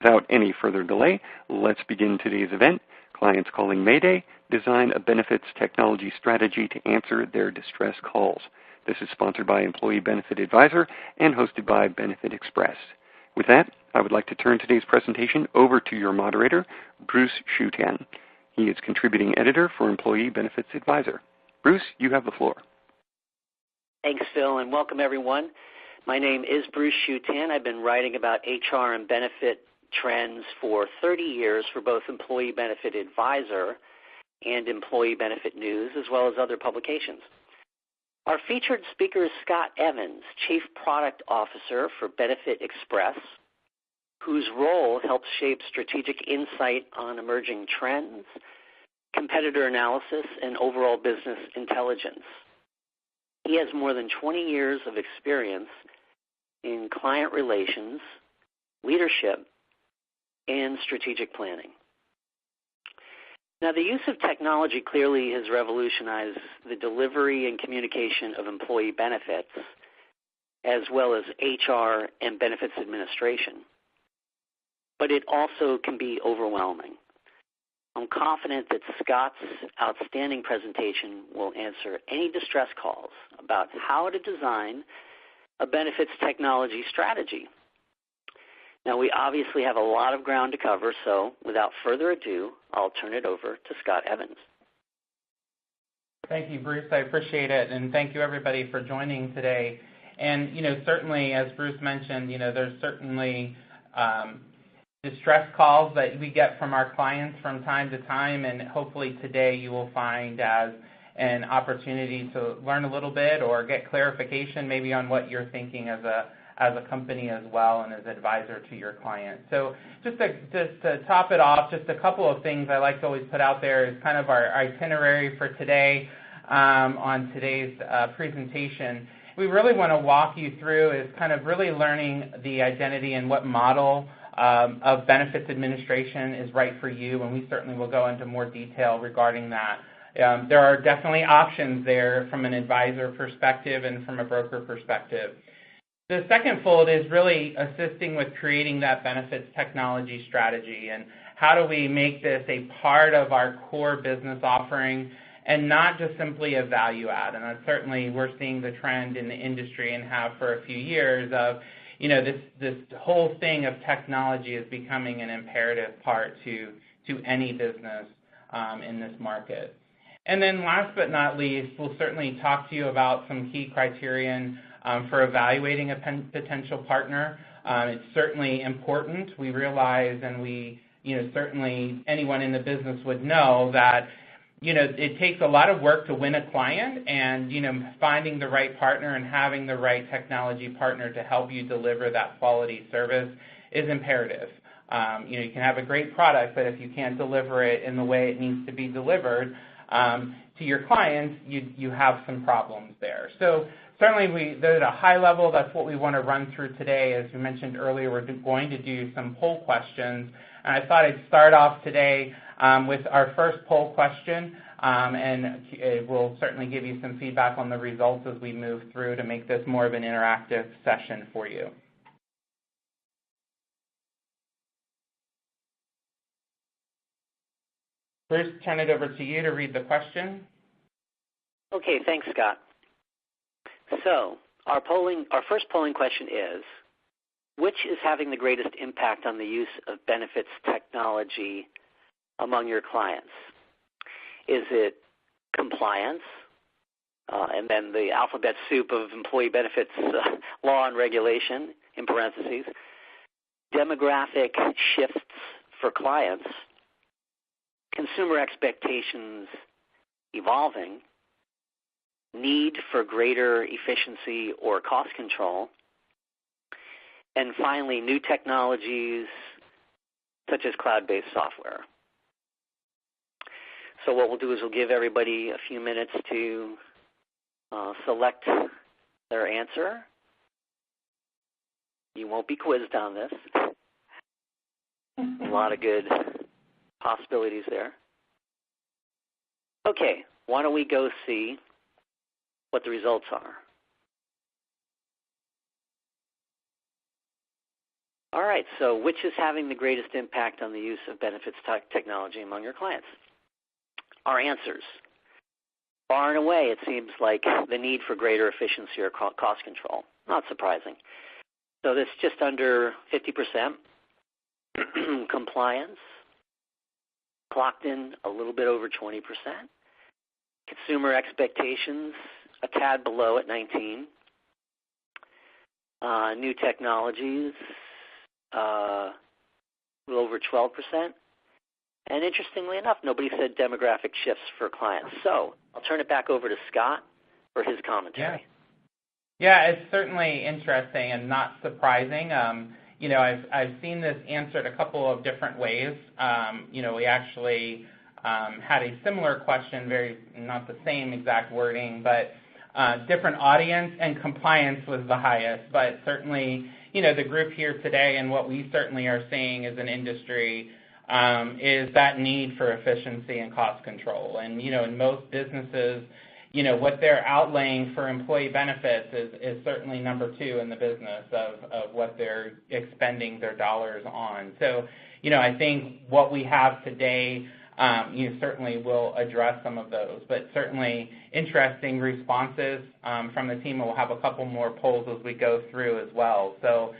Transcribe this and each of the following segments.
Without any further delay, let's begin today's event. Clients Calling Mayday, design a benefits technology strategy to answer their distress calls. This is sponsored by Employee Benefit Advisor and hosted by Benefit Express. With that, I would like to turn today's presentation over to your moderator, Bruce Schutan. He is contributing editor for Employee Benefits Advisor. Bruce, you have the floor. Thanks, Phil, and welcome everyone. My name is Bruce Schutan. I've been writing about HR and benefit trends for 30 years for both Employee Benefit Advisor and Employee Benefit News, as well as other publications. Our featured speaker is Scott Evans, Chief Product Officer for Benefit Express, whose role helps shape strategic insight on emerging trends, competitor analysis, and overall business intelligence. He has more than 20 years of experience in client relations, leadership, and strategic planning. Now, the use of technology clearly has revolutionized the delivery and communication of employee benefits, as well as HR and benefits administration. But it also can be overwhelming. I'm confident that Scott's outstanding presentation will answer any distress calls about how to design a benefits technology strategy. Now, we obviously have a lot of ground to cover, so without further ado, I'll turn it over to Scott Evans. Thank you, Bruce. I appreciate it, and thank you, everybody, for joining today. And, certainly, as Bruce mentioned, there's certainly distress calls that we get from our clients from time to time, and hopefully today you will find as an opportunity to learn a little bit or get clarification maybe on what you're thinking as a company as well and as advisor to your client. So just to top it off, just a couple of things I like to always put out there is kind of our itinerary for today on today's presentation. We really want to walk you through is kind of really learning the identity and what model of benefits administration is right for you, and we certainly will go into more detail regarding that. There are definitely options there from an advisor perspective and from a broker perspective. The second fold is really assisting with creating that benefits technology strategy and how do we make this a part of our core business offering and not just simply a value add. And that's certainly we're seeing the trend in the industry and have for a few years of this whole thing of technology is becoming an imperative part to any business in this market. And then last but not least, we'll certainly talk to you about some key criterion for evaluating a potential partner. It's certainly important. We realize and we, certainly anyone in the business would know that, it takes a lot of work to win a client and, finding the right partner and having the right technology partner to help you deliver that quality service is imperative. You can have a great product, but if you can't deliver it in the way it needs to be delivered to your clients, you have some problems there. So certainly, at a high level, that's what we want to run through today. As we mentioned earlier, we're going to do some poll questions. And I thought I'd start off today with our first poll question, and we'll certainly give you some feedback on the results as we move through to make this more of an interactive session for you. Bruce, turn it over to you to read the question. Okay, thanks, Scott. So our first polling question is, which is having the greatest impact on the use of benefits technology among your clients? Is it compliance, and then the alphabet soup of employee benefits law and regulation, in parentheses, demographic shifts for clients, consumer expectations evolving, need for greater efficiency or cost control, and finally, new technologies such as cloud-based software. So what we'll do is we'll give everybody a few minutes to select their answer. You won't be quizzed on this. A lot of good possibilities there. Okay, why don't we go see what the results are. All right, so which is having the greatest impact on the use of benefits technology among your clients? Our answers. Far and away, it seems like the need for greater efficiency or cost control. Not surprising. So that's just under 50%. Compliance, clocked in a little bit over 20%. Consumer expectations, a tad below at 19%. New technologies, a little over 12%. And interestingly enough, nobody said demographic shifts for clients. So I'll turn it back over to Scott for his commentary. Yeah, it's certainly interesting and not surprising. I've seen this answered a couple of different ways. We actually had a similar question, not the same exact wording, but different audience, and compliance was the highest. But certainly, the group here today and what we certainly are seeing as an industry is that need for efficiency and cost control. And, in most businesses, what they're outlaying for employee benefits is certainly number two in the business of what they're expending their dollars on. So, I think what we have today certainly will address some of those, but certainly interesting responses from the team. We'll have a couple more polls as we go through as well. So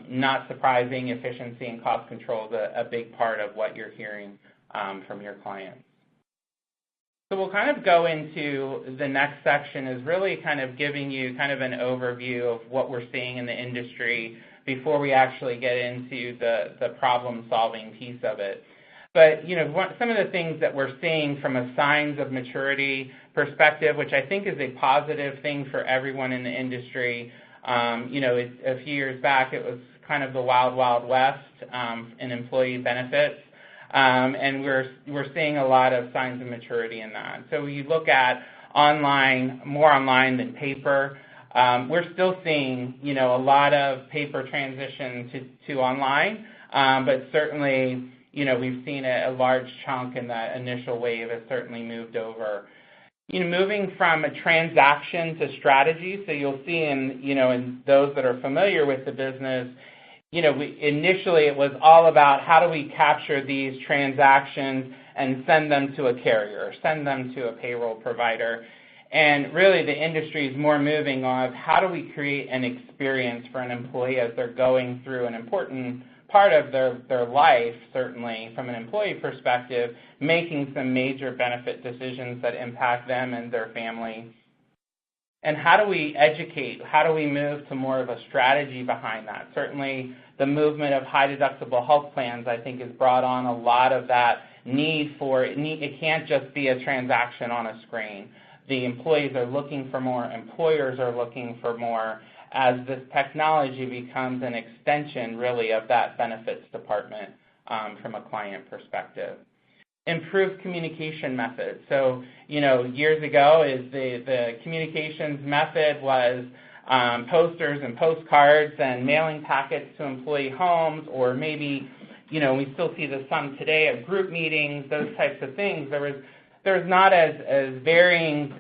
not surprising, efficiency and cost control is a big part of what you're hearing from your clients. So we'll kind of go into the next section is really kind of giving you kind of an overview of what we're seeing in the industry before we actually get into the problem-solving piece of it. But, some of the things that we're seeing from a signs of maturity perspective, which I think is a positive thing for everyone in the industry. A few years back, it was kind of the wild, wild west in employee benefits. And we're seeing a lot of signs of maturity in that. So you look at online, more online than paper. We're still seeing, a lot of paper transition to online, but certainly, we've seen a large chunk in that initial wave has certainly moved over. Moving from a transaction to strategy, so you'll see in those that are familiar with the business, initially it was all about how do we capture these transactions and send them to a carrier, send them to a payroll provider. And really the industry is more moving on how do we create an experience for an employee as they're going through an important part of their life, certainly from an employee perspective, making some major benefit decisions that impact them and their family. And how do we educate? How do we move to more of a strategy behind that? Certainly the movement of high deductible health plans, I think, has brought on a lot of that need for it. It can't just be a transaction on a screen. The employees are looking for more. Employers are looking for more as this technology becomes an extension, really, of that benefits department from a client perspective. Improved communication methods. So, years ago, the communications method was posters and postcards and mailing packets to employee homes, or maybe, we still see some today of group meetings, those types of things. There's not as varying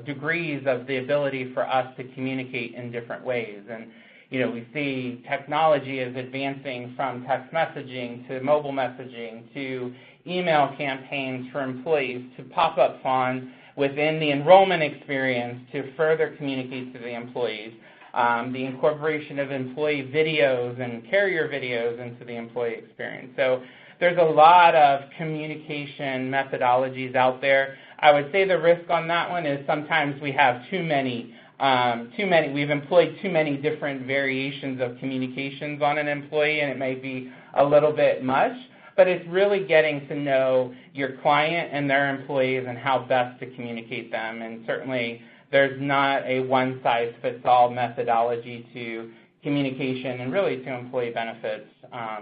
degrees of the ability for us to communicate in different ways. And, we see technology is advancing from text messaging to mobile messaging to email campaigns for employees to pop-up on within the enrollment experience to further communicate to the employees. The incorporation of employee videos and carrier videos into the employee experience. So there's a lot of communication methodologies out there. I would say the risk on that one is sometimes we have too many. We've employed too many different variations of communications on an employee, and it may be a little bit much. But it's really getting to know your client and their employees and how best to communicate them. And certainly there's not a one-size-fits-all methodology to communication and really to employee benefits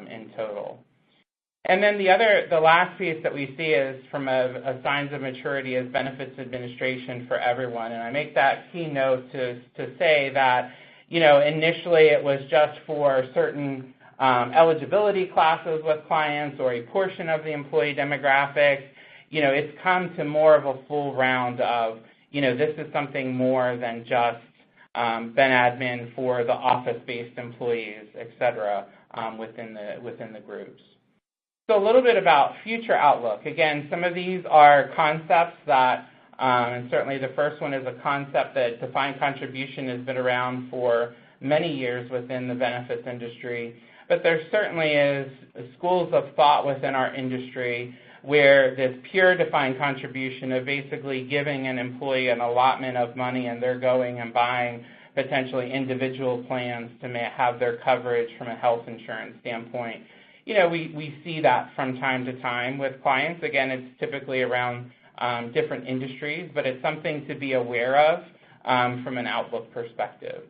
in total. And then the last piece that we see is from a signs of maturity is benefits administration for everyone. And I make that keynote to say that, initially it was just for certain eligibility classes with clients or a portion of the employee demographic. It's come to more of a full round of, this is something more than just ben admin for the office-based employees, et cetera, within the groups. So a little bit about future outlook. Again, some of these are concepts that, and certainly the first one is a concept that defined contribution has been around for many years within the benefits industry. But there certainly is schools of thought within our industry where this pure defined contribution of basically giving an employee an allotment of money and they're going and buying potentially individual plans to have their coverage from a health insurance standpoint. We see that from time to time with clients. Again, it's typically around different industries, but it's something to be aware of from an outlook perspective.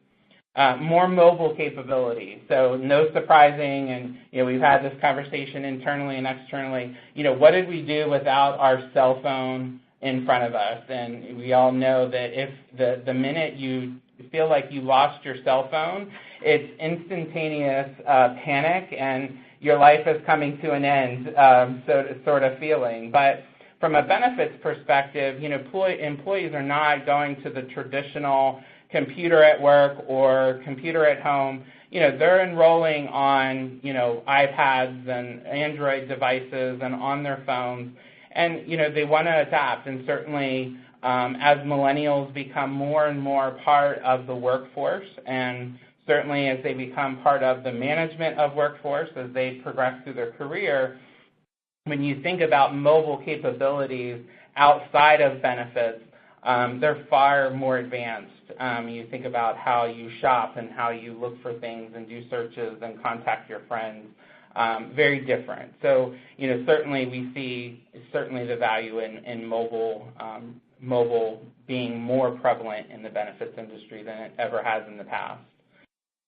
More mobile capability. So no surprising, and we've had this conversation internally and externally. What did we do without our cell phone in front of us? And we all know that if the minute you feel like you lost your cell phone, it's instantaneous panic, and your life is coming to an end, sort of feeling. But from a benefits perspective, employees are not going to the traditional computer at work or computer at home. They're enrolling on, iPads and Android devices and on their phones, and, they want to adapt. And certainly, as millennials become more and more part of the workforce, and certainly as they become part of the management of workforce, as they progress through their career, when you think about mobile capabilities outside of benefits, they're far more advanced. You think about how you shop and how you look for things and do searches and contact your friends. Very different. So, certainly we see the value in mobile being more prevalent in the benefits industry than it ever has in the past.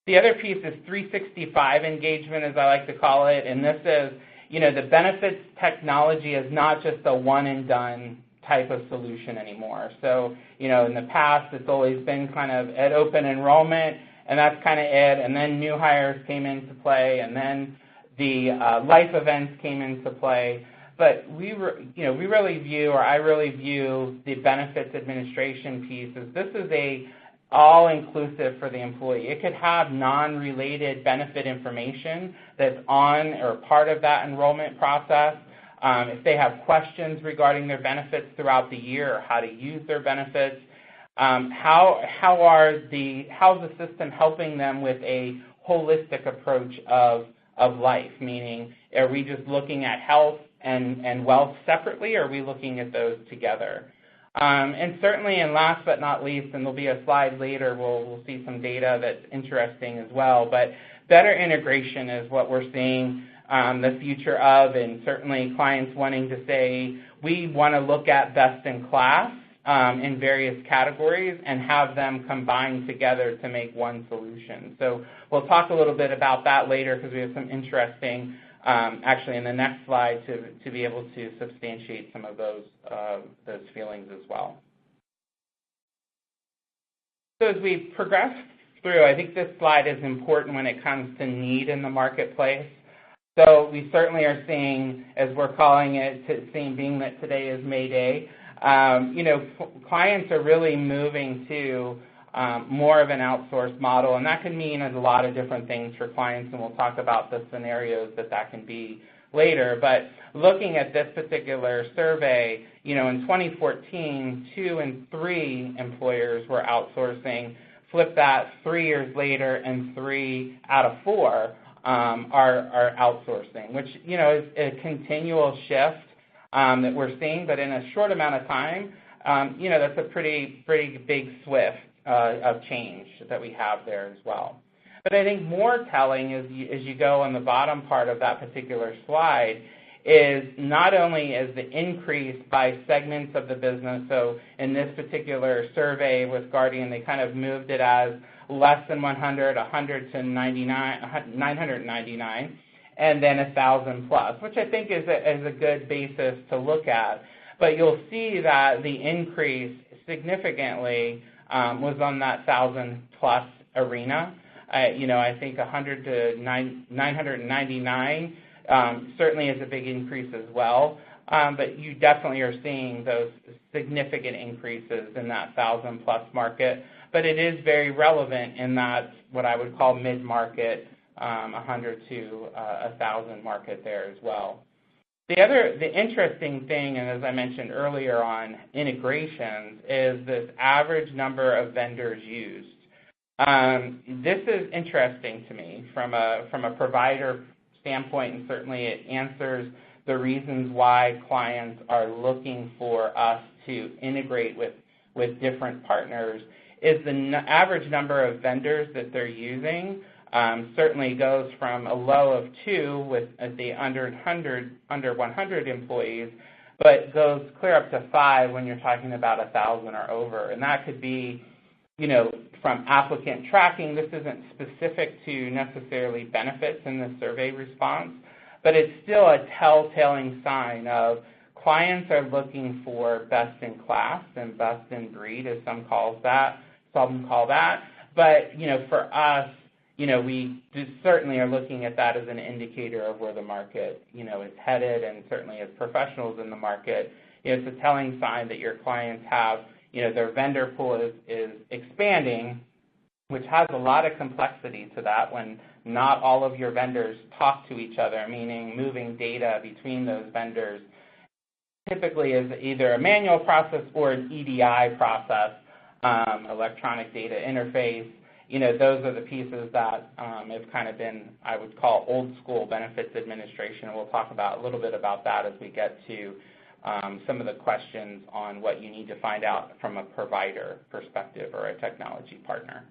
The other piece is 365 engagement, as I like to call it, and this is, the benefits technology is not just a one-and-done type of solution anymore. So, in the past, it's always been kind of at open enrollment, and that's kind of it, and then new hires came into play, and then the life events came into play. But I really view the benefits administration piece as this is a all-inclusive for the employee. It could have non-related benefit information that's on or part of that enrollment process. If they have questions regarding their benefits throughout the year or how to use their benefits, how's the system helping them with a holistic approach of life? Meaning, are we just looking at health and wealth separately, or are we looking at those together? And certainly, and last but not least, and there'll be a slide later, we'll see some data that's interesting as well, but better integration is what we're seeing the future of, and certainly clients wanting to say, we want to look at best in class in various categories and have them combined together to make one solution. So we'll talk a little bit about that later because we have some interesting, actually in the next slide, to be able to substantiate some of those feelings as well. So as we progress through, I think this slide is important when it comes to need in the marketplace. So we certainly are seeing, as we're calling it, being that today is mayday, clients are really moving to more of an outsourced model, and that can mean a lot of different things for clients, and we'll talk about the scenarios that can be later. But looking at this particular survey, in 2014, 2 in 3 employers were outsourcing. Flip that 3 years later, and 3 out of 4 are outsourcing, which is a continual shift that we're seeing, but in a short amount of time, that's a pretty big swift of change that we have there as well. But I think more telling as you go on the bottom part of that particular slide is not only is the increase by segments of the business. So in this particular survey with Guardian, they kind of moved it as less than 100, 100 to 999, and then 1,000 plus, which I think is a good basis to look at. But you'll see that the increase significantly was on that 1,000 plus arena. I think 100 to 999 certainly is a big increase as well. But you definitely are seeing those significant increases in that 1,000 plus market. but it is very relevant in that what I would call mid-market, 100 to 1,000 market there as well. The interesting thing, and as I mentioned earlier on integrations, is this average number of vendors used. This is interesting to me from a provider standpoint, and certainly it answers the reasons why clients are looking for us to integrate with different partners, is the average number of vendors that they're using certainly goes from a low of 2 with the under 100 employees, but goes clear up to 5 when you're talking about 1,000 or over. And that could be, from applicant tracking. This isn't specific to necessarily benefits in the survey response, but it's still a telltale sign of clients are looking for best in class and best in breed, as some call that. But, for us, we certainly are looking at that as an indicator of where the market, is headed, and certainly as professionals in the market, it's a telling sign that your clients have, their vendor pool is expanding, which has a lot of complexity to that when not all of your vendors talk to each other, meaning moving data between those vendors typically is either a manual process or an EDI process, electronic data interface. Those are the pieces that have kind of been, I would call, old school benefits administration. We'll talk about a little bit about that as we get to some of the questions on what you need to find out from a provider perspective or a technology partner.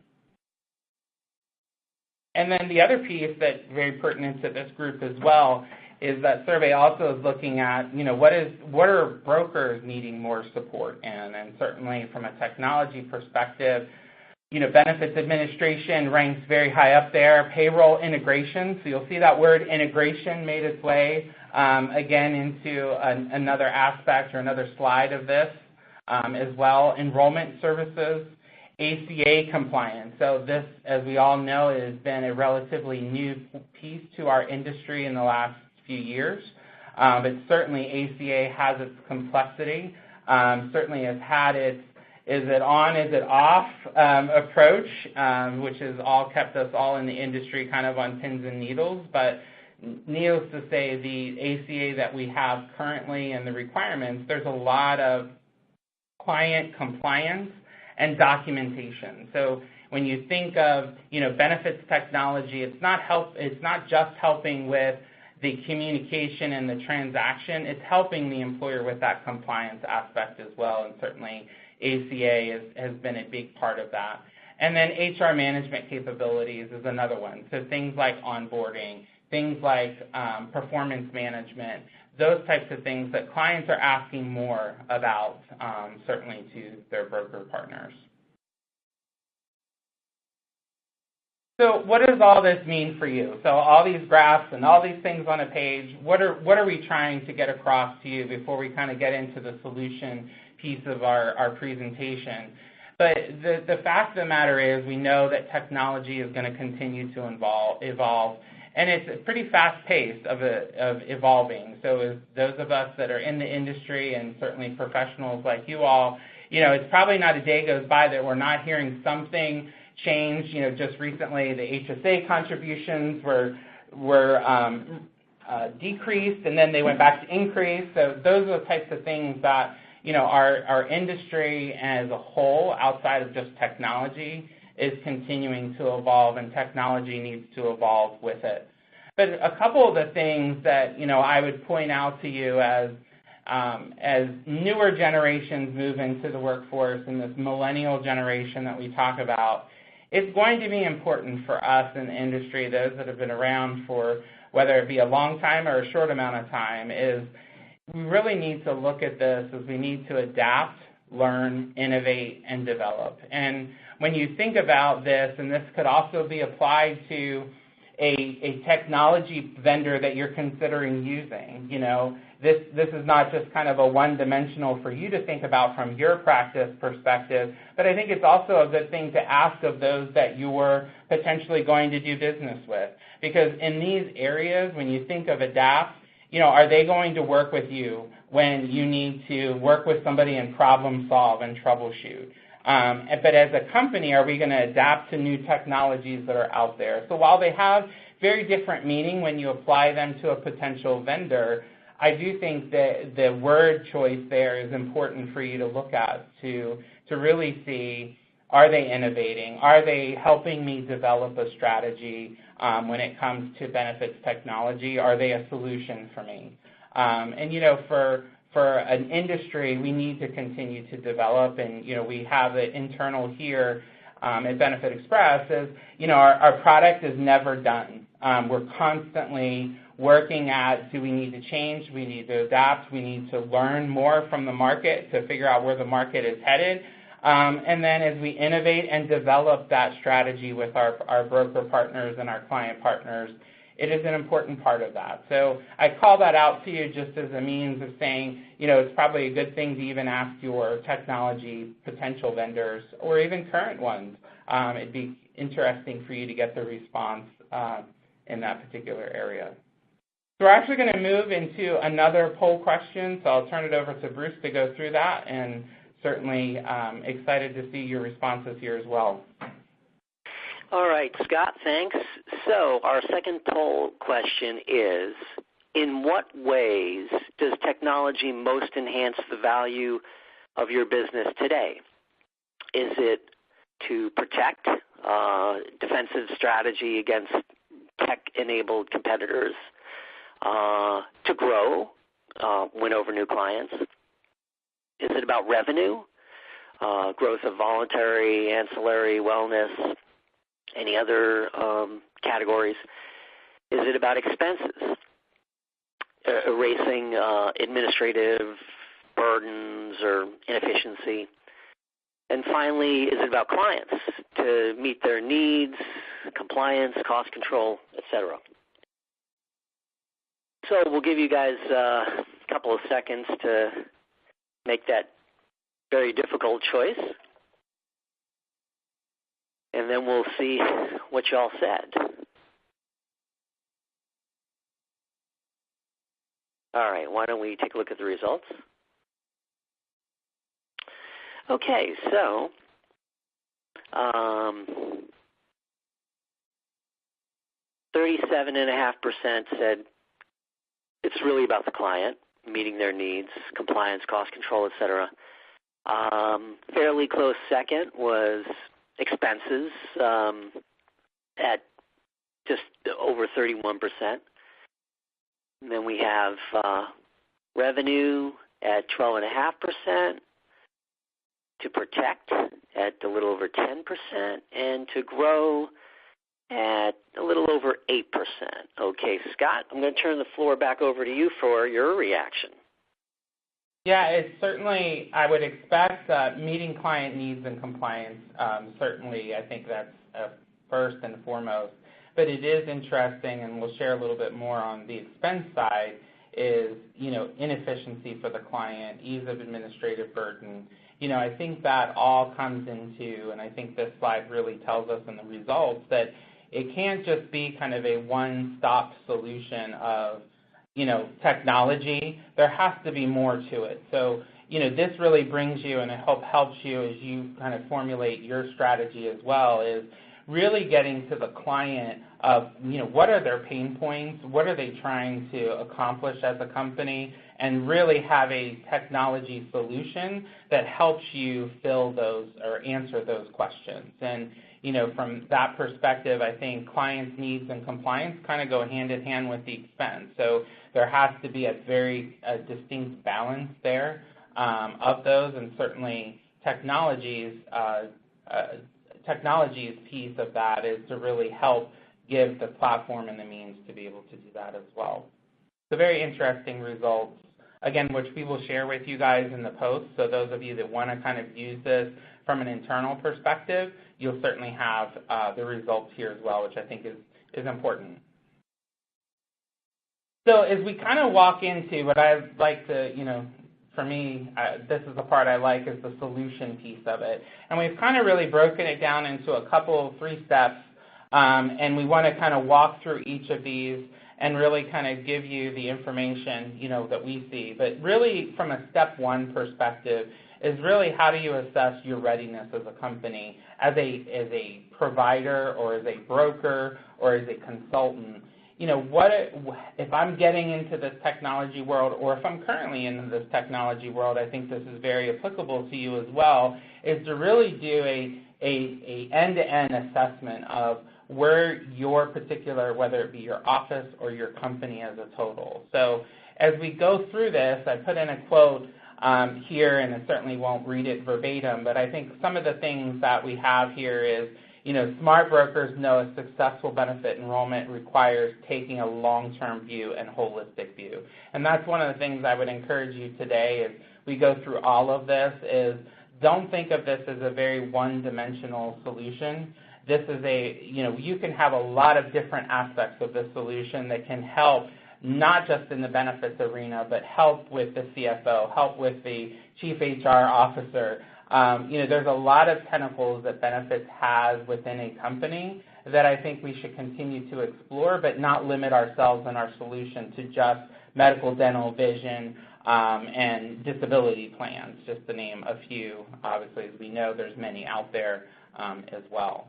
And then the other piece that's very pertinent to this group as well is that survey also is looking at, what are brokers needing more support in? And certainly from a technology perspective, benefits administration ranks very high up there. Payroll integration, so you'll see that word integration made its way again into another aspect or another slide of this as well. Enrollment services, ACA compliance. So this, as we all know, has been a relatively new piece to our industry in the last few years. But certainly ACA has its complexity, certainly has had its is it on, is it off approach, which has all kept us all in the industry kind of on pins and needles. But needless to say, the ACA that we have currently and the requirements, there's a lot of client compliance and documentation. So when you think of benefits technology, it's not just helping with the communication and the transaction, it's helping the employer with that compliance aspect as well, and certainly ACA has been a big part of that. And then HR management capabilities is another one. So things like onboarding, things like performance management, those types of things that clients are asking more about, certainly to their broker partners. So what does all this mean for you? So all these graphs and all these things on a page, what are we trying to get across to you before we kind of get into the solution piece of our presentation? But the fact of the matter is we know that technology is going to continue to evolve, and it's pretty fast-paced of evolving. So as those of us that are in the industry and certainly professionals like you all, it's probably not a day goes by that we're not hearing something change. Just recently the HSA contributions were decreased, and then they went back to increase. So those are the types of things that our industry as a whole, outside of just technology, is continuing to evolve, and technology needs to evolve with it. But a couple of the things that I would point out to you as newer generations move into the workforce, and this millennial generation that we talk about, it's going to be important for us in the industry, those that have been around for whether it be a long time or a short amount of time, is we really need to look at this as we need to adapt, learn, innovate, and develop. And when you think about this, and this could also be applied to a technology vendor that you're considering using, this is not just kind of a one-dimensional for you to think about from your practice perspective, but I think it's also a good thing to ask of those that you're potentially going to do business with. Because in these areas, when you think of adapt, are they going to work with you when you need to work with somebody and problem solve and troubleshoot? But as a company, are we going to adapt to new technologies that are out there? So while they have very different meaning when you apply them to a potential vendor, I do think that the word choice there is important for you to look at to really see, are they innovating? Are they helping me develop a strategy when it comes to benefits technology? Are they a solution for me? And, for an industry, we need to continue to develop, and, we have it internal here at benefitexpress is, our product is never done. We're constantly working at, do we need to change? We need to adapt. We need to learn more from the market to figure out where the market is headed. And then as we innovate and develop that strategy with our broker partners and our client partners, it is an important part of that. So I call that out to you just as a means of saying, it's probably a good thing to even ask your technology potential vendors or even current ones. It'd be interesting for you to get the response in that particular area. So we're actually going to move into another poll question, so I'll turn it over to Bruce to go through that, and certainly excited to see your responses here as well. All right, Scott, thanks. So our second poll question is, in what ways does technology most enhance the value of your business today? Is it to protect, defensive strategy against tech-enabled competitors, to grow, win over new clients? Is it about revenue, growth of voluntary, ancillary, wellness, any other categories? Is it about expenses, erasing administrative burdens or inefficiency? And finally, is it about clients to meet their needs, compliance, cost control, etc.? So we'll give you guys a couple of seconds to make that very difficult choice, and then we'll see what y'all said. All right, why don't we take a look at the results? Okay, so 37.5% said it's really about the client, meeting their needs, compliance, cost control, etc. Fairly close second was expenses at just over 31%. And then we have revenue at 12.5%, to protect at a little over 10%, and to grow at a little over 8%. Okay, Scott, I'm going to turn the floor back over to you for your reaction. Yeah, it's certainly, I would expect meeting client needs and compliance, certainly I think that's first and foremost. But it is interesting, and we'll share a little bit more on the expense side, is, inefficiency for the client, ease of administrative burden. I think that all comes into, and I think this slide really tells us in the results, that it can't just be kind of a one-stop solution of, technology. There has to be more to it. So, this really brings you, and it helps you as you kind of formulate your strategy as well, is really getting to the client of, what are their pain points, what are they trying to accomplish as a company, and really have a technology solution that helps you fill those or answer those questions. And, from that perspective, I think clients' needs and compliance kind of go hand in hand with the expense. So there has to be a very distinct balance there of those, and certainly technology's piece of that is to really help give the platform and the means to be able to do that as well. So very interesting results, again, which we will share with you guys in the post. So those of you that want to kind of use this from an internal perspective, you'll certainly have the results here as well, which I think is important. So as we kind of walk into what I'd like to, for me, this is the part I like, is the solution piece of it. And we've kind of really broken it down into a couple, 3 steps, and we want to kind of walk through each of these and really kind of give you the information, that we see. But really, from a step 1 perspective, is really how do you assess your readiness as a company, as a provider or as a broker or as a consultant. What if I'm getting into this technology world, or if I'm currently in this technology world, I think this is very applicable to you as well, is to really do a end-to-end assessment of where your particular, whether it be your office or your company as a total. So as we go through this, I put in a quote here, and I certainly won't read it verbatim, but I think some of the things that we have here is, smart brokers know a successful benefit enrollment requires taking a long-term view and holistic view. And that's one of the things I would encourage you today as we go through all of this is don't think of this as a very one-dimensional solution. This is you can have a lot of different aspects of the solution that can help not just in the benefits arena, but help with the CFO, help with the chief HR officer. There's a lot of tentacles that benefits has within a company that I think we should continue to explore, but not limit ourselves and our solution to just medical, dental, vision, and disability plans, just to name a few. Obviously, as we know, there's many out there as well.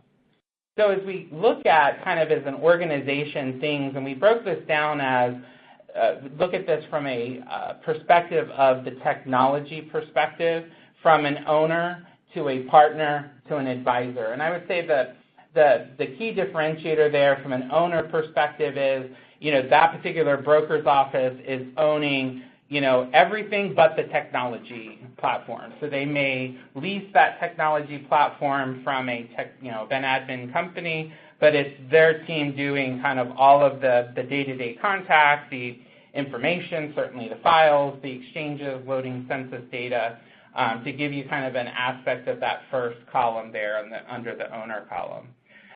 So as we look at kind of as an organization things, and we broke this down as look at this from a perspective of the technology perspective, from an owner to a partner to an advisor. And I would say that the key differentiator there from an owner perspective is, that particular broker's office is owning, everything but the technology platform. So they may lease that technology platform from a ben admin company, but it's their team doing kind of all of the day-to-day contact, the information, certainly the files, the exchanges, loading census data, to give you kind of an aspect of that first column there under the owner column.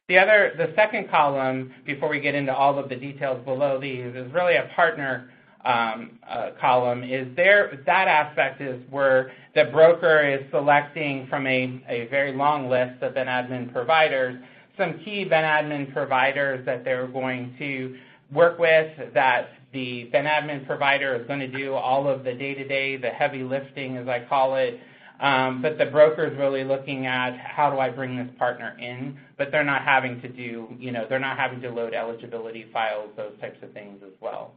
The second column, before we get into all of the details below these, is really a partner column. That aspect is where the broker is selecting from a very long list of ben admin providers, some key ben admin providers that they're going to work with, that the ben admin provider is going to do all of the day-to-day, the heavy lifting, as I call it, but the broker is really looking at how do I bring this partner in, but they're not having to do, they're not having to load eligibility files, those types of things as well.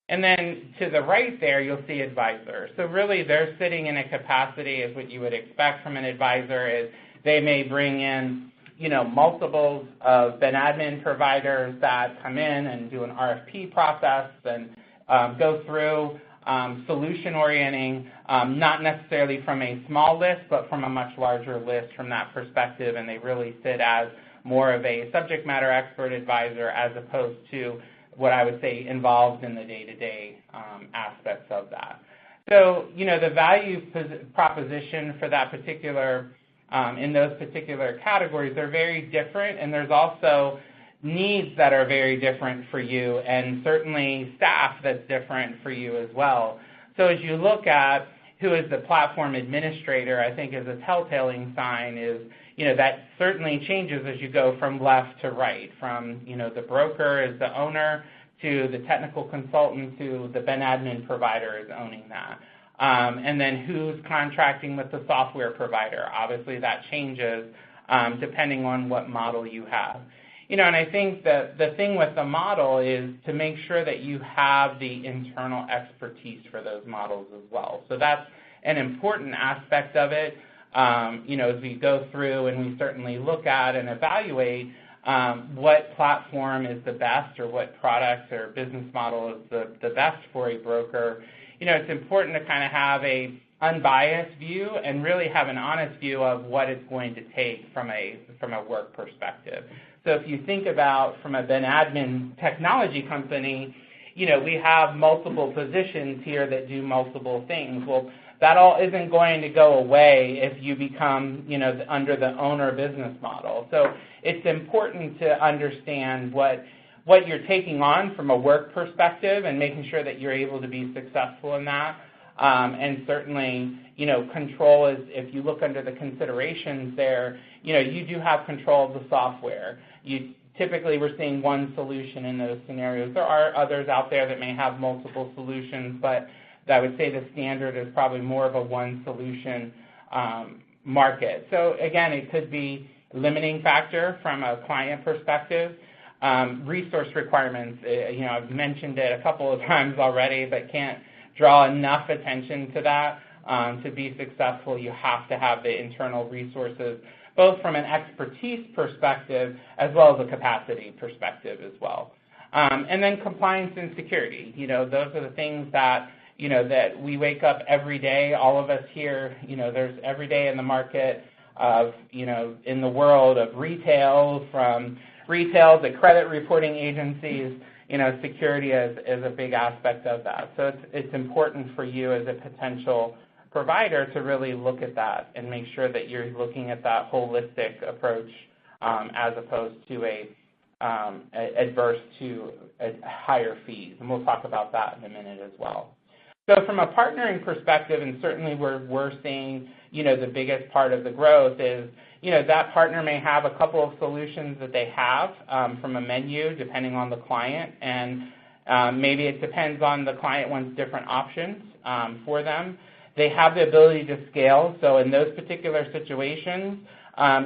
And then to the right there, you'll see advisor. So really they're sitting in a capacity as what you would expect from an advisor is they may bring in, multiples of ben admin providers that come in and do an RFP process and go through solution orienting, not necessarily from a small list, but from a much larger list from that perspective, and they really sit as more of a subject matter expert advisor as opposed to what I would say involved in the day-to-day aspects of that. So, the value proposition for that particular, in those particular categories, they're very different, and there's also needs that are very different for you, and certainly staff that's different for you as well. So as you look at who is the platform administrator, I think is a telltale sign is, that certainly changes as you go from left to right, from, the broker as the owner to the technical consultant to the ben admin provider is owning that. And then who's contracting with the software provider. Obviously that changes depending on what model you have. And I think that the thing with the model is to make sure that you have the internal expertise for those models as well. So that's an important aspect of it. As we go through and we certainly look at and evaluate what platform is the best or what product or business model is the best for a broker, it's important to kind of have a unbiased view and really have an honest view of what it's going to take from a work perspective. So if you think about from a ben admin technology company, we have multiple positions here that do multiple things. Well, that all isn't going to go away if you become, under the owner business model. So it's important to understand what you're taking on from a work perspective and making sure that you're able to be successful in that. And certainly, control is, if you look under the considerations there, you do have control of the software. Typically, we're seeing one solution in those scenarios. There are others out there that may have multiple solutions, but I would say the standard is probably more of a one solution market. So again, it could be a limiting factor from a client perspective. Resource requirements, I've mentioned it a couple of times already, but can't draw enough attention to that. To be successful, you have to have the internal resources, both from an expertise perspective as well as a capacity perspective as well. And then compliance and security. Those are the things that, that we wake up every day, all of us here, there's every day in the market of, in the world of retail, from retail to credit reporting agencies, security is a big aspect of that. So it's important for you as a potential provider to really look at that and make sure that you're looking at that holistic approach as opposed to adverse to higher fees. And we'll talk about that in a minute as well. So from a partnering perspective, and certainly we're seeing, the biggest part of the growth is, that partner may have a couple of solutions that they have from a menu depending on the client, and maybe it depends on the client wants different options for them. They have the ability to scale, so in those particular situations,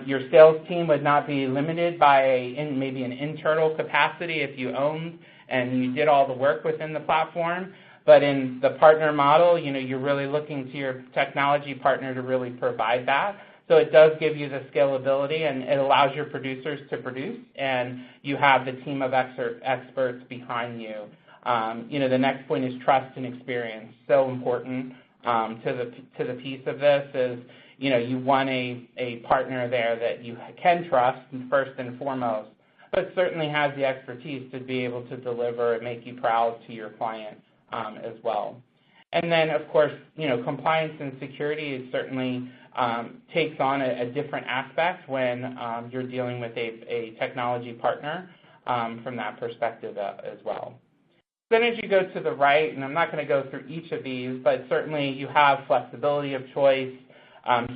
your sales team would not be limited by maybe an internal capacity if you owned and you did all the work within the platform. But in the partner model, you're really looking to your technology partner to really provide that. So it does give you the scalability, and it allows your producers to produce, and you have the team of experts behind you. The next point is trust and experience. So important to the piece of this is, you want a partner there that you can trust first and foremost, but certainly has the expertise to be able to deliver and make you proud to your client as well. And then, of course, compliance and security is certainly takes on a different aspect when you're dealing with a technology partner from that perspective as well. Then as you go to the right, and I'm not going to go through each of these, but certainly you have flexibility of choice.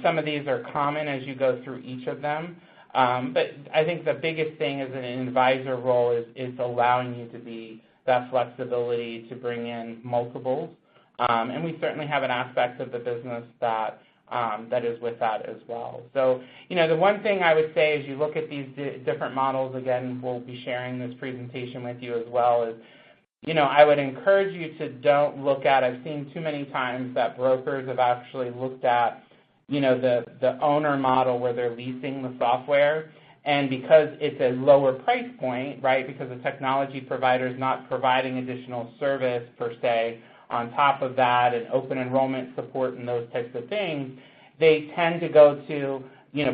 Some of these are common as you go through each of them. But I think the biggest thing as an advisor role is allowing you to be that flexibility to bring in multiples. And we certainly have an aspect of the business that is with that as well. So, the one thing I would say as you look at these different models, again, we'll be sharing this presentation with you as well, is, I would encourage you to don't look at, I've seen too many times that brokers have actually looked at, the owner model where they're leasing the software. And because it's a lower price point, right, because the technology provider is not providing additional service per se on top of that and open enrollment support and those types of things, they tend to go to,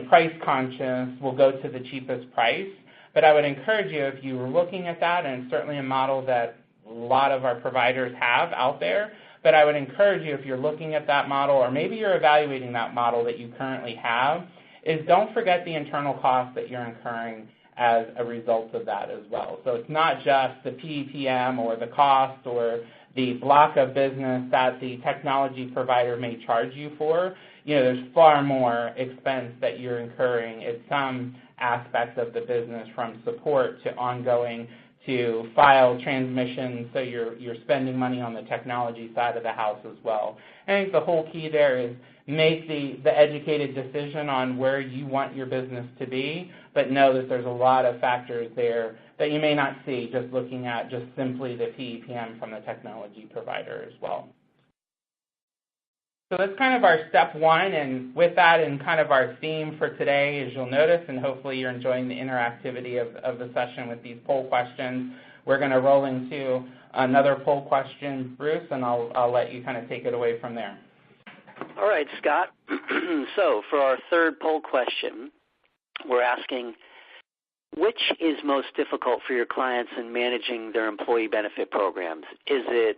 price conscious, will go to the cheapest price. But I would encourage you, if you were looking at that, and it's certainly a model that a lot of our providers have out there, but I would encourage you, if you're looking at that model, or maybe you're evaluating that model that you currently have, is don't forget the internal costs that you're incurring as a result of that as well. So it's not just the PEPM or the cost or the block of business that the technology provider may charge you for. There's far more expense that you're incurring in some aspect of the business, from support to ongoing to file transmission, so you're spending money on the technology side of the house as well. I think the whole key there is make the educated decision on where you want your business to be, but know that there's a lot of factors there that you may not see just looking at just simply the PEPM from the technology provider as well. So that's kind of our step one, and with that, and kind of our theme for today, as you'll notice, and hopefully you're enjoying the interactivity of the session with these poll questions. We're going to roll into another poll question, Bruce, and I'll let you kind of take it away from there. All right, Scott. So for our third poll question, we're asking, which is most difficult for your clients in managing their employee benefit programs? Is it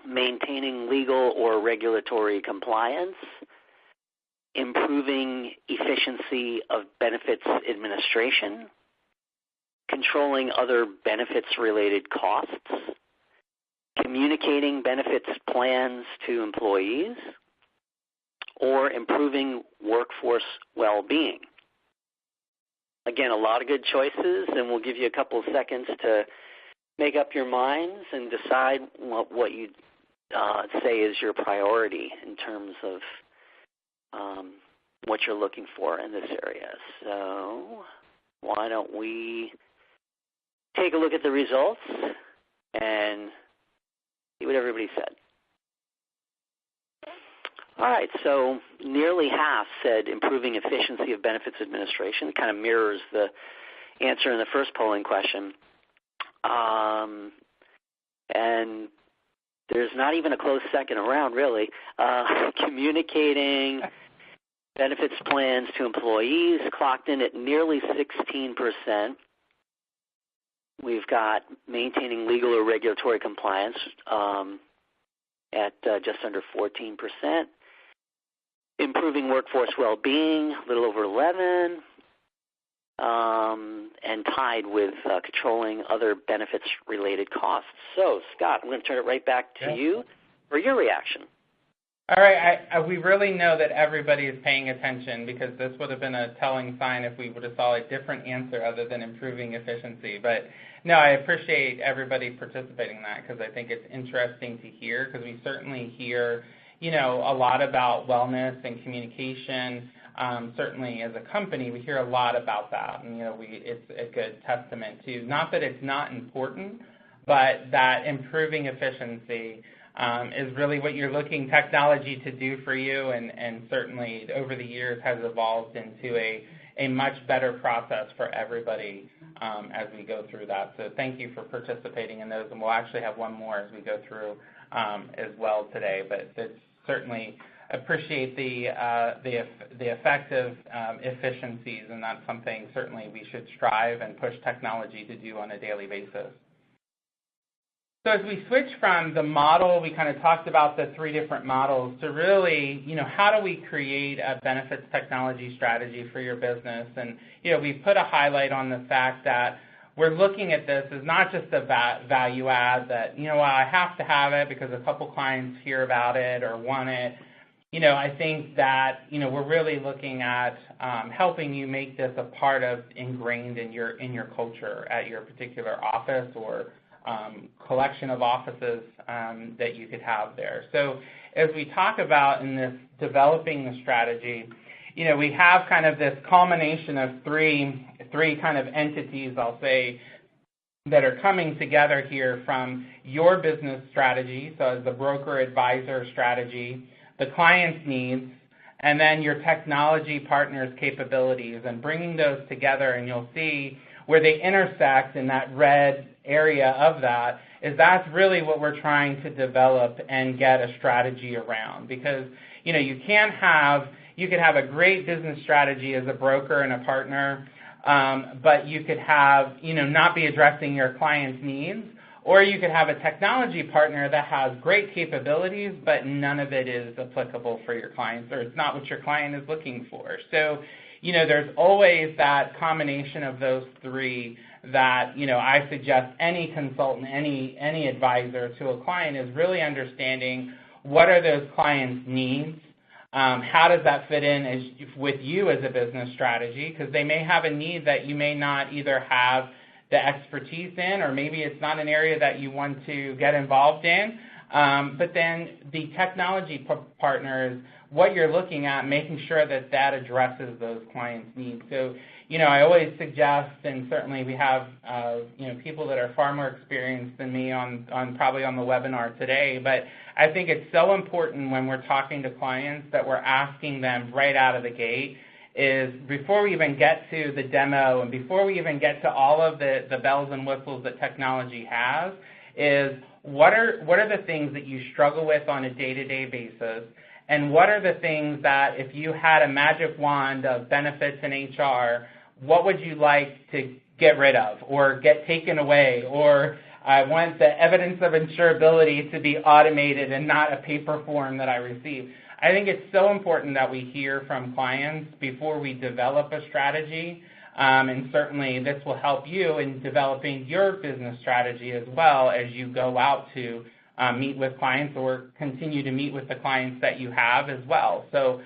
maintaining legal or regulatory compliance, improving efficiency of benefits administration, controlling other benefits-related costs, communicating benefits plans to employees, or improving workforce well-being? Again, a lot of good choices, and we'll give you a couple of seconds to make up your minds and decide what you say is your priority in terms of what you're looking for in this area. So why don't we take a look at the results and see what everybody said. All right, so nearly half said improving efficiency of benefits administration. It kind of mirrors the answer in the first polling question. And there's not even a close second around, really. Communicating benefits plans to employees clocked in at nearly 16%. We've got maintaining legal or regulatory compliance at just under 14%. Improving workforce well-being, a little over 11%. And tied with controlling other benefits-related costs. So, Scott, I'm going to turn it right back to you for your reaction. All right. We really know that everybody is paying attention, because this would have been a telling sign if we would have saw a different answer other than improving efficiency. But, no, I appreciate everybody participating in that, because I think it's interesting to hear, because we certainly hear, a lot about wellness and communication. Certainly as a company, we hear a lot about that, and it's a good testament to, not that it's not important, but that improving efficiency is really what you're looking technology to do for you, and certainly over the years has evolved into a much better process for everybody as we go through that. So thank you for participating in those, and we'll actually have one more as we go through as well today, but it's certainly appreciate the effective efficiencies, and that's something certainly we should strive and push technology to do on a daily basis. So as we switch from the model, we kind of talked about the three different models, to really, how do we create a benefits technology strategy for your business? And, we put a highlight on the fact that we're looking at this as not just a value add that, I have to have it because a couple clients hear about it or want it. I think that, we're really looking at helping you make this a part of ingrained in your culture at your particular office or collection of offices that you could have there. So as we talk about in this developing the strategy, we have kind of this culmination of three kind of entities, I'll say, that are coming together here from your business strategy, so as the broker-advisor strategy, the client's needs, and then your technology partners' capabilities, and bringing those together, and you'll see where they intersect in that red area of that, is that's really what we're trying to develop and get a strategy around. Because, you could have a great business strategy as a broker and a partner, but you could have, not be addressing your client's needs, or you could have a technology partner that has great capabilities, but none of it is applicable for your clients, or it's not what your client is looking for. So, there's always that combination of those three that, I suggest any consultant, any advisor to a client is really understanding what are those clients' needs. How does that fit in with you as a business strategy? Because they may have a need that you may not either have the expertise in, or maybe it's not an area that you want to get involved in. But then the technology partners, what you're looking at, making sure that that addresses those clients' needs. So, I always suggest, and certainly we have, people that are far more experienced than me on probably on the webinar today, but I think it's so important when we're talking to clients that we're asking them right out of the gate is, before we even get to the demo and before we even get to all of the bells and whistles that technology has, is what are the things that you struggle with on a day-to-day basis, and what are the things that if you had a magic wand of benefits and HR, what would you like to get rid of or get taken away, or I want the evidence of insurability to be automated and not a paper form that I receive. I think it's so important that we hear from clients before we develop a strategy, and certainly this will help you in developing your business strategy as well as you go out to meet with clients or continue to meet with the clients that you have as well. So,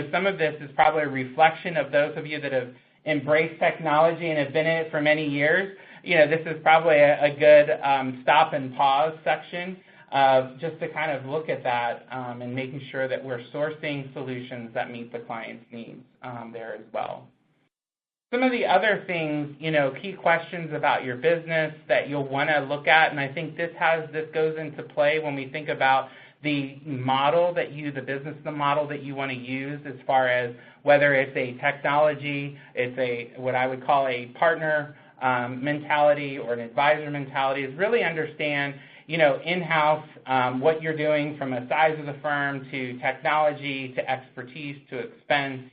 some of this is probably a reflection of those of you that have embraced technology and have been in it for many years. This is probably a good stop and pause section just to kind of look at that and making sure that we're sourcing solutions that meet the client's needs there as well. Some of the other things, key questions about your business that you'll want to look at, and I think this goes into play when we think about the model the business model that you want to use, as far as whether it's a technology, it's what I would call a partner mentality or an advisor mentality, is really understand, in-house, what you're doing from a size of the firm to technology to expertise to expense.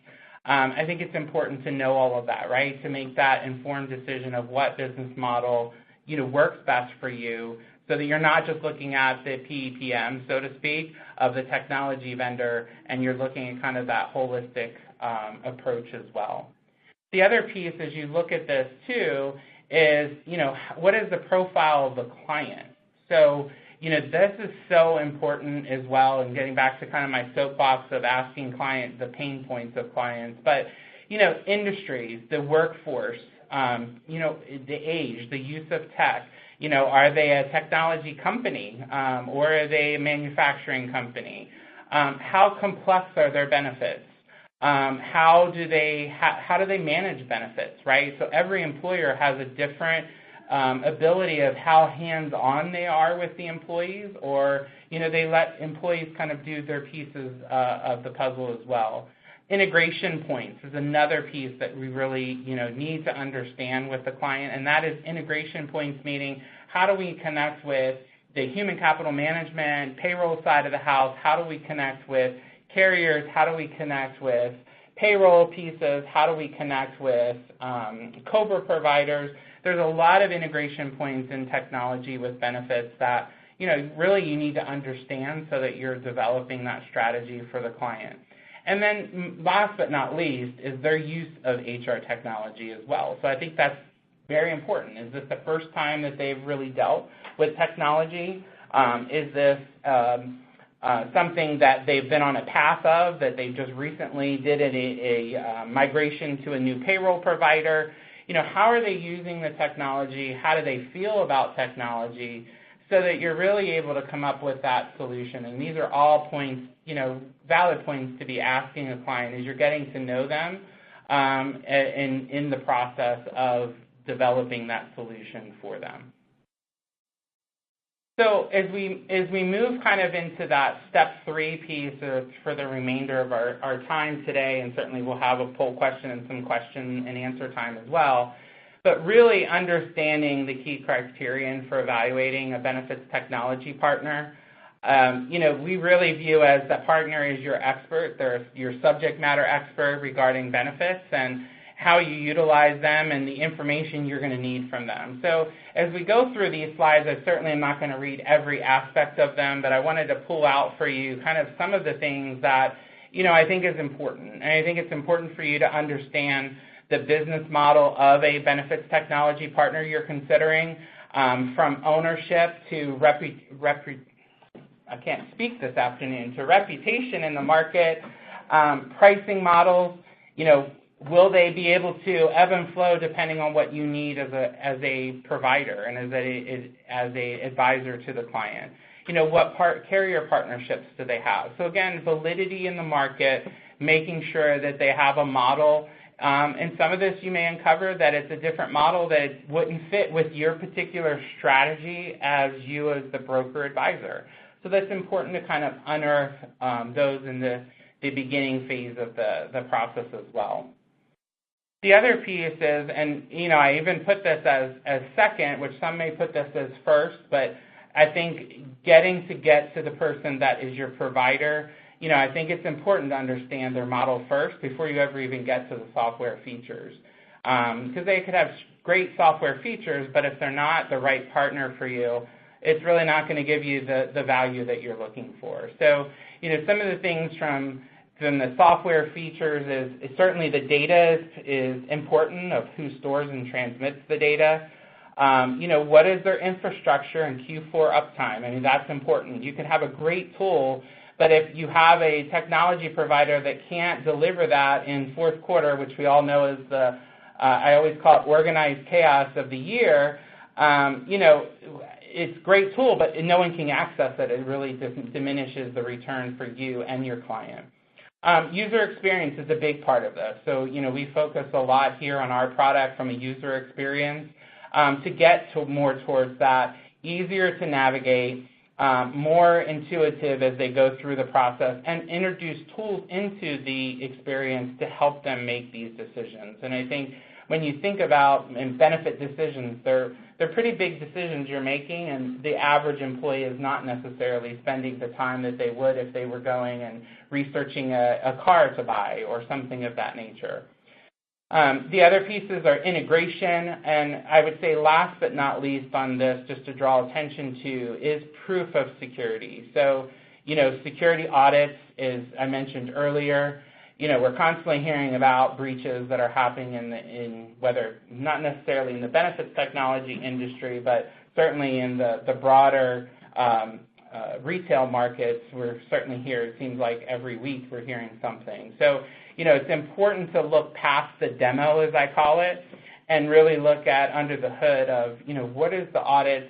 I think it's important to know all of that, right, to make that informed decision of what business model, works best for you, so that you're not just looking at the PEPM, so to speak, of the technology vendor, and you're looking at kind of that holistic approach as well. The other piece, as you look at this too, is, what is the profile of the client? So, this is so important as well, and getting back to kind of my soapbox of asking clients the pain points of clients. But, industries, the workforce, the age, the use of tech, are they a technology company or are they a manufacturing company? How complex are their benefits? How do they manage benefits, right? So every employer has a different ability of how hands-on they are with the employees, or they let employees kind of do their pieces of the puzzle as well. Integration points is another piece that we really need to understand with the client, and that is integration points, meaning how do we connect with the human capital management, payroll side of the house? How do we connect with carriers? How do we connect with payroll pieces? How do we connect with COBRA providers? There's a lot of integration points in technology with benefits that, really you need to understand so that you're developing that strategy for the client. And then last but not least is their use of HR technology as well. So I think that's very important. Is this the first time that they've really dealt with technology? Is this something that they've been on a path of, that they just recently did a migration to a new payroll provider? How are they using the technology? How do they feel about technology? So that you're really able to come up with that solution. And these are all points, valid points to be asking a client as you're getting to know them in the process of developing that solution for them. So as we move kind of into that step 3 piece for the remainder of our time today, and certainly we'll have a poll question and some question and answer time as well, but really understanding the key criterion for evaluating a benefits technology partner. We really view as the partner is your expert. They're your subject matter expert regarding benefits and how you utilize them and the information you're going to need from them. So as we go through these slides, I certainly am not going to read every aspect of them, but I wanted to pull out for you kind of some of the things that, I think is important. And I think it's important for you to understand the business model of a benefits technology partner you're considering, from ownership to I can't speak this afternoon, to reputation in the market, pricing models, will they be able to ebb and flow depending on what you need as a provider and as a advisor to the client? What carrier partnerships do they have? So again, validity in the market, making sure that they have a model. And some of this you may uncover that it's a different model that wouldn't fit with your particular strategy as you as the broker advisor. So that's important to kind of unearth those in the beginning phase of the process as well. The other piece is, and I even put this as second, which some may put this as first, but I think get to the person that is your provider, I think it's important to understand their model first before you ever even get to the software features. Because they could have great software features, but if they're not the right partner for you, it's really not going to give you the value that you're looking for. So, some of the things from the software features is certainly the data is important, of who stores and transmits the data. What is their infrastructure and Q4 uptime? I mean, that's important. You can have a great tool, but if you have a technology provider that can't deliver that in fourth quarter, which we all know is I always call it organized chaos of the year, it's a great tool, but no one can access it. It really diminishes the return for you and your client. User experience is a big part of this. So, we focus a lot here on our product from a user experience to get more towards that, easier to navigate, more intuitive as they go through the process, and introduce tools into the experience to help them make these decisions. And I think when you think about benefit decisions, they're pretty big decisions you're making, and the average employee is not necessarily spending the time that they would if they were going and researching a car to buy or something of that nature. The other pieces are integration, and I would say last but not least on this, just to draw attention to, is proof of security. So, security audits, as I mentioned earlier, we're constantly hearing about breaches that are happening in whether not necessarily in the benefits technology industry, but certainly in the broader retail markets. We're certainly here. It seems like every week we're hearing something. So, it's important to look past the demo, as I call it, and really look at under the hood of, what are the audits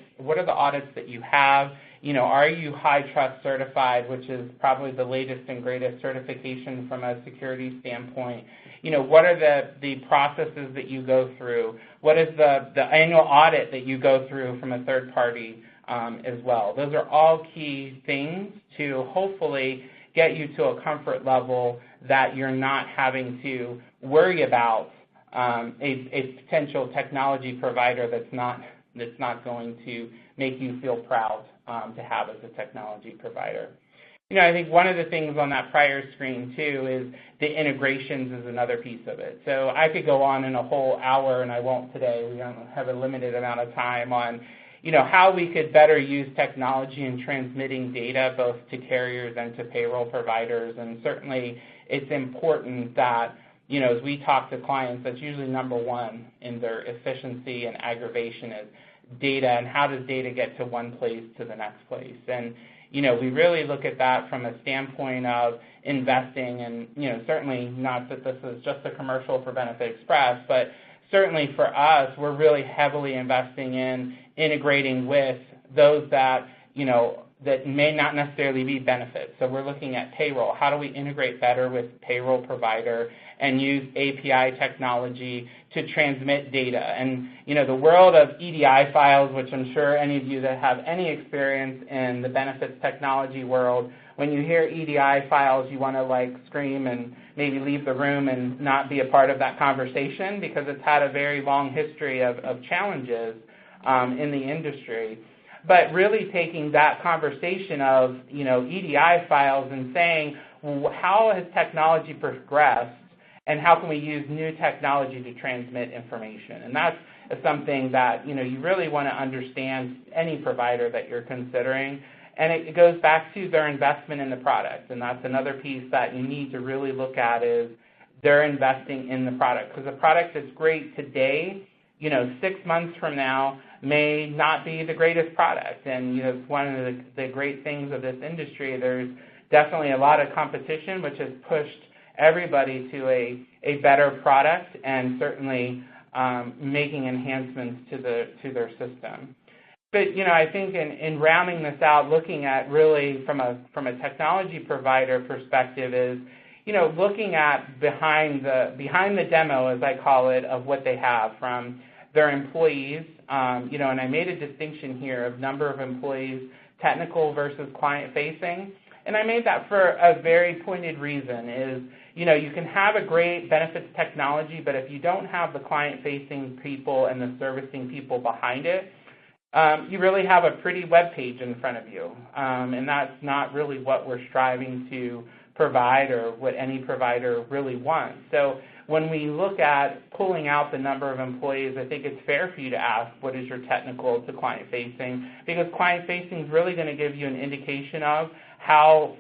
that you have? Are you high trust certified, which is probably the latest and greatest certification from a security standpoint? What are the processes that you go through? What is the annual audit that you go through from a third party as well? Those are all key things to hopefully get you to a comfort level that you're not having to worry about a potential technology provider that's not going to make you feel proud to have as a technology provider. I think one of the things on that prior screen too is the integrations is another piece of it. So I could go on in a whole hour, and I won't today. We don't have a limited amount of time on how we could better use technology in transmitting data both to carriers and to payroll providers. And certainly it's important that, as we talk to clients, that's usually number one in their efficiency and aggravation is data, and how does data get to one place to the next place. And, we really look at that from a standpoint of investing, and, certainly not that this is just a commercial for benefitexpress, but certainly for us, we're really heavily investing in integrating with those that, that may not necessarily be benefits. So we're looking at payroll. How do we integrate better with payroll provider and use API technology to transmit data? And, the world of EDI files, which I'm sure any of you that have any experience in the benefits technology world, when you hear EDI files, you want to scream and maybe leave the room and not be a part of that conversation, because it's had a very long history of challenges in the industry. But really taking that conversation of, EDI files and saying, well, how has technology progressed, and how can we use new technology to transmit information? And that's something that, you really want to understand any provider that you're considering. And it goes back to their investment in the product. And that's another piece that you need to really look at is they're investing in the product. Because a product that's great today, 6 months from now, may not be the greatest product. And, it's one of the great things of this industry. There's definitely a lot of competition, which has pushed everybody to a better product, and certainly making enhancements to their system. But, I think in rounding this out, looking at really from a technology provider perspective is, looking at behind the demo, as I call it, of what they have from their employees, and I made a distinction here of number of employees, technical versus client-facing, and I made that for a very pointed reason is, you can have a great benefits technology, but if you don't have the client-facing people and the servicing people behind it, you really have a pretty web page in front of you, and that's not really what we're striving to provide or what any provider really wants. So when we look at pulling out the number of employees, I think it's fair for you to ask, what is your technical to client-facing? Because client-facing is really going to give you an indication of how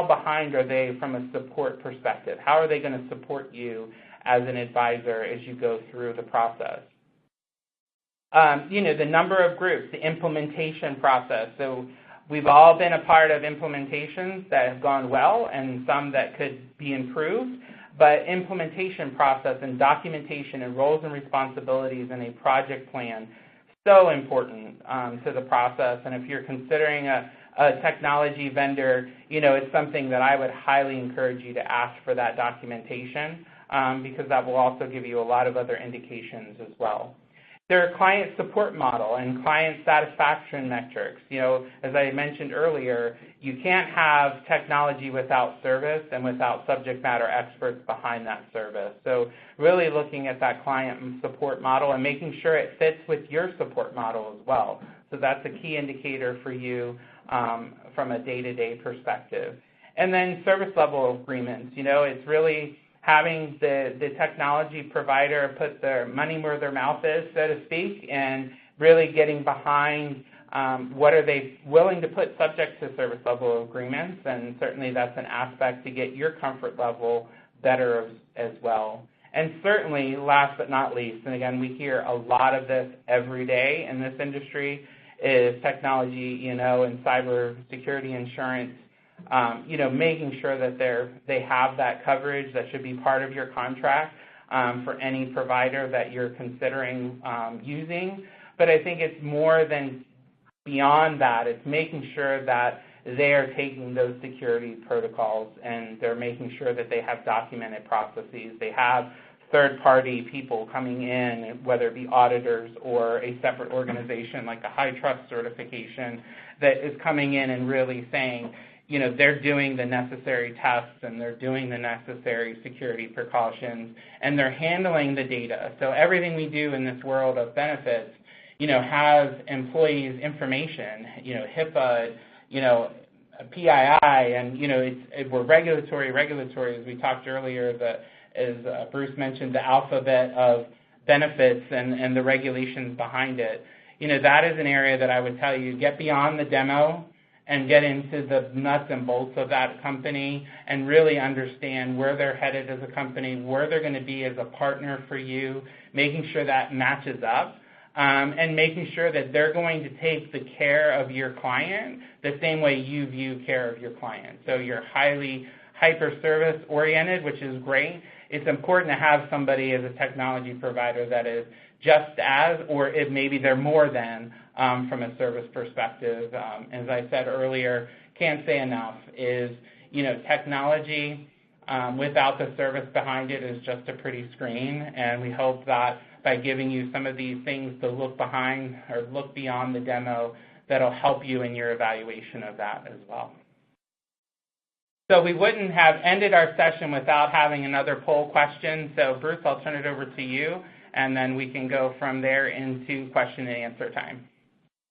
behind are they from a support perspective? How are they going to support you as an advisor as you go through the process? The number of groups, the implementation process. So we've all been a part of implementations that have gone well and some that could be improved. But implementation process and documentation and roles and responsibilities and a project plan so important to the process. And if you're considering a technology vendor, it's something that I would highly encourage you to ask for that documentation because that will also give you a lot of other indications as well. Their client support model and client satisfaction metrics. As I mentioned earlier, you can't have technology without service and without subject matter experts behind that service. So really looking at that client support model and making sure it fits with your support model as well. So that's a key indicator for you from a day-to-day perspective. And then service level agreements. It's really having the technology provider put their money where their mouth is, so to speak, and really getting behind what are they willing to put subject to service level agreements, and certainly that's an aspect to get your comfort level better as well. And certainly, last but not least, and again, we hear a lot of this every day in this industry, is technology, and cyber security insurance. Making sure that they have that coverage that should be part of your contract for any provider that you're considering using. But I think it's more than beyond that. It's making sure that they are taking those security protocols and they're making sure that they have documented processes. They have third-party people coming in, whether it be auditors or a separate organization like a high trust certification that is coming in and really saying, they're doing the necessary tests and they're doing the necessary security precautions and they're handling the data. So everything we do in this world of benefits, has employees' information, HIPAA, PII, and, we're regulatory, as we talked earlier, as Bruce mentioned, the alphabet of benefits and the regulations behind it. That is an area that I would tell you, get beyond the demo and get into the nuts and bolts of that company and really understand where they're headed as a company, where they're going to be as a partner for you, making sure that matches up, and making sure that they're going to take the care of your client the same way you view care of your client. So you're highly hyper-service oriented, which is great. It's important to have somebody as a technology provider that is just as, or if maybe they're more than, from a service perspective. As I said earlier, can't say enough, is, technology without the service behind it is just a pretty screen, and we hope that by giving you some of these things to look behind or look beyond the demo, that'll help you in your evaluation of that as well. So we wouldn't have ended our session without having another poll question. So Bruce, I'll turn it over to you, and then we can go from there into question and answer time.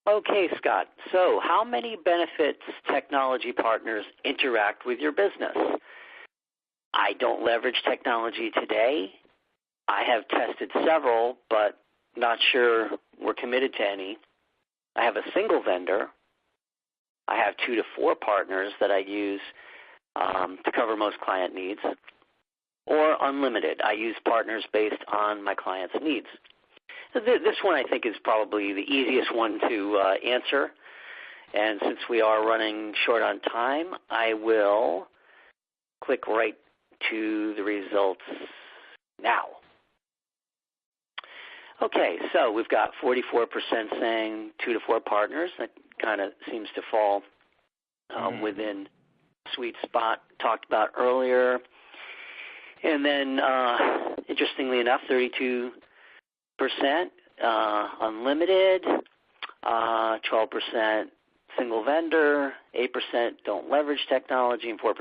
Okay, Scott. So how many benefits technology partners interact with your business? I don't leverage technology today. I have tested several, but not sure we're committed to any. I have a single vendor. I have 2 to 4 partners that I use to cover most client needs, or unlimited. I use partners based on my client's needs. This one I think is probably the easiest one to answer, and since we are running short on time, I will click right to the results now. Okay, so we've got 44% saying 2 to 4 partners. That kind of seems to fall within sweet spot talked about earlier. And then, interestingly enough, 32% unlimited, 12% single vendor, 8% don't leverage technology, and 4%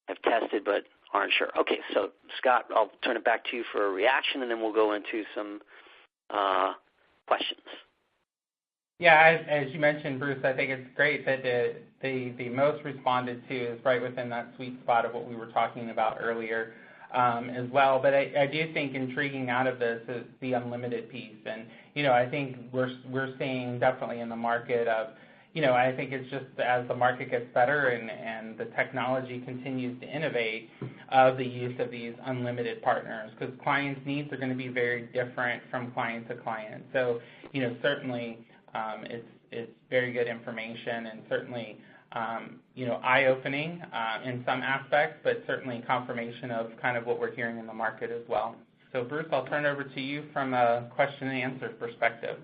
have tested but aren't sure. Okay, so Scott, I'll turn it back to you for a reaction, and then we'll go into some questions. Yeah, as you mentioned, Bruce, I think it's great that the most responded to is right within that sweet spot of what we were talking about earlier as well. But I do think intriguing out of this is the unlimited piece. And, I think we're seeing definitely in the market of, I think it's just as the market gets better and the technology continues to innovate of the use of these unlimited partners, because clients' needs are going to be very different from client to client. So, certainly it's very good information and certainly, eye-opening in some aspects, but certainly confirmation of kind of what we're hearing in the market as well. So, Bruce, I'll turn it over to you from a question and answer perspective.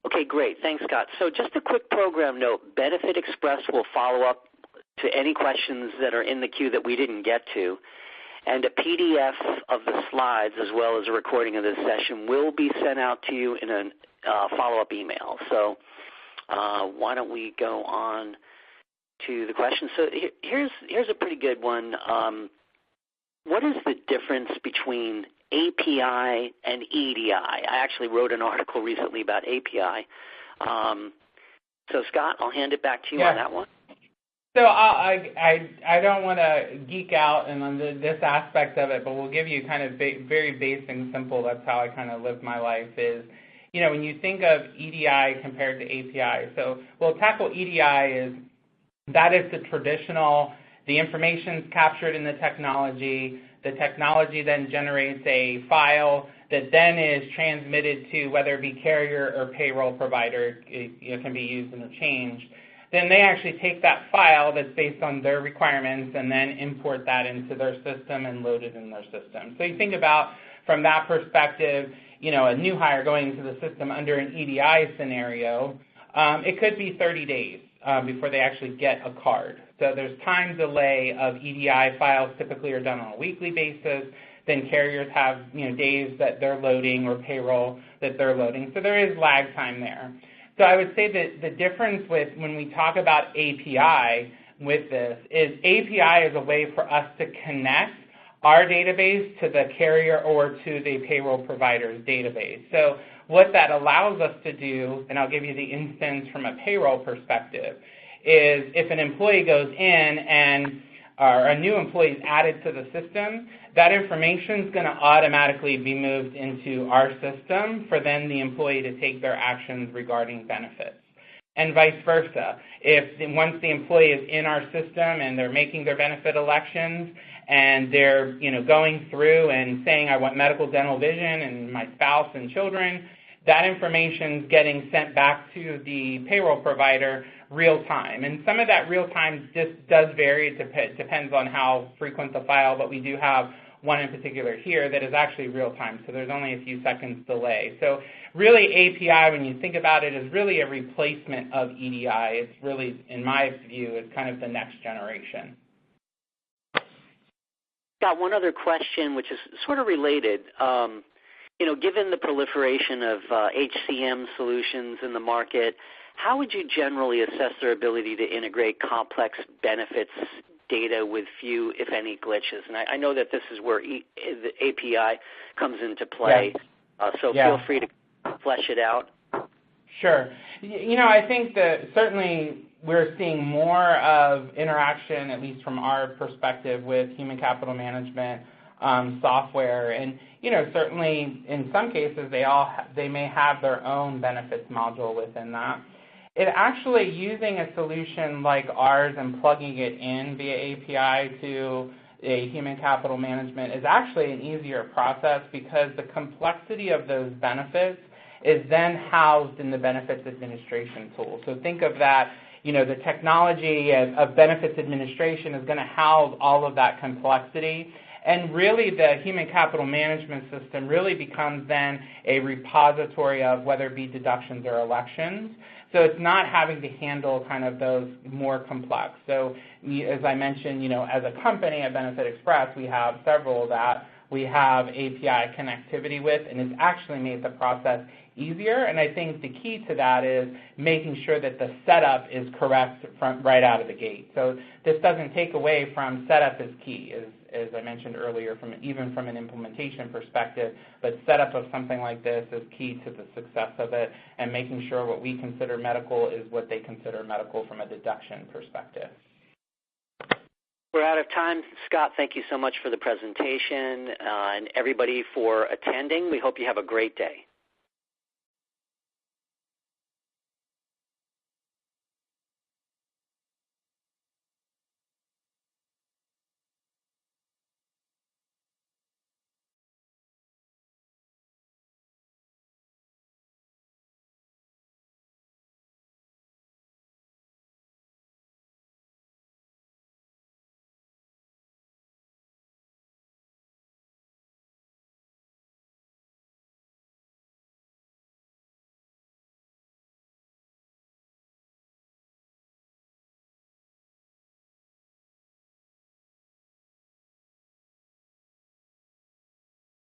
Okay, great. Thanks, Scott. So just a quick program note. Benefit Express will follow up to any questions that are in the queue that we didn't get to. And a PDF of the slides as well as a recording of this session will be sent out to you in a follow-up email. So why don't we go on to the question. So here's a pretty good one. What is the difference between API and EDI? I actually wrote an article recently about API. So Scott, I'll hand it back to you on that one. So I don't want to geek out on this aspect of it, but we'll give you kind of very basic and simple. That's how I kind of live my life is, when you think of EDI compared to API. So we'll tackle EDI that is the traditional, the information's captured in the technology then generates a file that then is transmitted to whether it be carrier or payroll provider. It can be used interchanged. Then they actually take that file that's based on their requirements and then import that into their system and load it in their system. So you think about, from that perspective, a new hire going into the system under an EDI scenario, it could be 30 days before they actually get a card. So there's time delay of EDI files typically are done on a weekly basis. Then carriers have days that they're loading or payroll that they're loading. So there is lag time there. So I would say that the difference with when we talk about API with this is API is a way for us to connect our database to the carrier or to the payroll provider's database. So what that allows us to do, and I'll give you the instance from a payroll perspective, is if an employee goes in or a new employee is added to the system, that information is going to automatically be moved into our system for then the employee to take their actions regarding benefits. And vice versa. Once the employee is in our system and they're making their benefit elections and they're going through and saying, I want medical, dental, vision, and my spouse and children, that information is getting sent back to the payroll provider real time. And some of that real time just does vary. It depends on how frequent the file, but we do have one in particular here that is actually real time, so there's only a few seconds delay. So really API, when you think about it, is really a replacement of EDI. It's really, in my view, it's kind of the next generation. Got one other question, which is sort of related. Given the proliferation of HCM solutions in the market, how would you generally assess their ability to integrate complex benefits data with few, if any, glitches? And I know that this is where the API comes into play, so feel free to flesh it out. Sure. I think that certainly we're seeing more of interaction, at least from our perspective, with human capital management software. And, certainly in some cases they may have their own benefits module within that. It actually, using a solution like ours and plugging it in via API to a human capital management is actually an easier process because the complexity of those benefits is then housed in the benefits administration tool. So think of that, the technology of benefits administration is going to house all of that complexity. And really the human capital management system really becomes then a repository of whether it be deductions or elections. So it's not having to handle kind of those more complex. So as I mentioned, as a company at Benefit Express, we have several that we have API connectivity with, and it's actually made the process easier. And I think the key to that is making sure that the setup is correct from right out of the gate. So this doesn't take away from setup is key, as I mentioned earlier, even from an implementation perspective, but setup of something like this is key to the success of it, and making sure what we consider medical is what they consider medical from a deduction perspective. We're out of time. Scott, thank you so much for the presentation, and everybody for attending. We hope you have a great day.